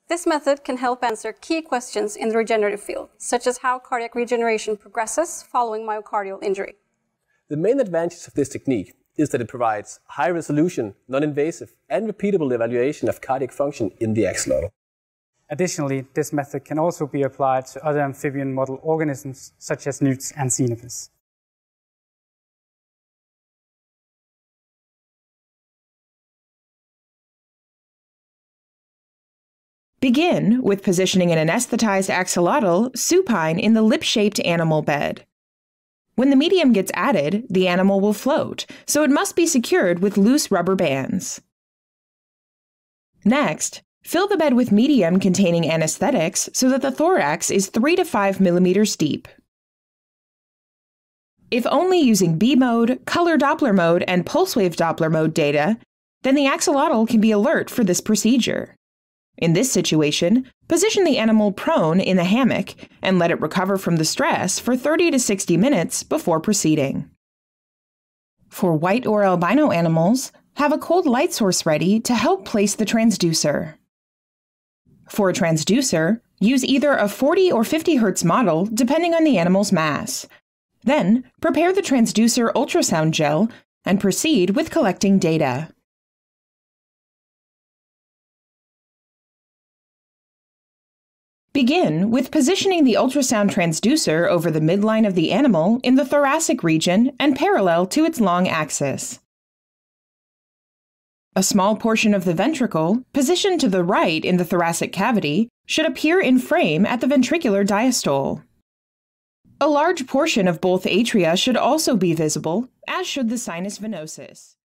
This method can help answer key questions in the regenerative field, such as how cardiac regeneration progresses following myocardial injury. The main advantage of this technique is that it provides high-resolution, non-invasive, and repeatable evaluation of cardiac function in the axolotl. Additionally, this method can also be applied to other amphibian model organisms, such as newts and xenophis. Begin with positioning an anesthetized axolotl supine in the lip-shaped animal bed. When the medium gets added, the animal will float, so it must be secured with loose rubber bands. Next, fill the bed with medium containing anesthetics so that the thorax is 3 to 5 millimeters deep. If only using B mode, color Doppler mode, and pulse wave Doppler mode data, then the axolotl can be alert for this procedure. In this situation, position the animal prone in the hammock and let it recover from the stress for 30 to 60 minutes before proceeding. For white or albino animals, have a cold light source ready to help place the transducer. For a transducer, use either a 40 or 50 Hz model depending on the animal's mass. Then, prepare the transducer ultrasound gel and proceed with collecting data. Begin with positioning the ultrasound transducer over the midline of the animal in the thoracic region and parallel to its long axis. A small portion of the ventricle, positioned to the right in the thoracic cavity, should appear in frame at the ventricular diastole. A large portion of both atria should also be visible, as should the sinus venosus.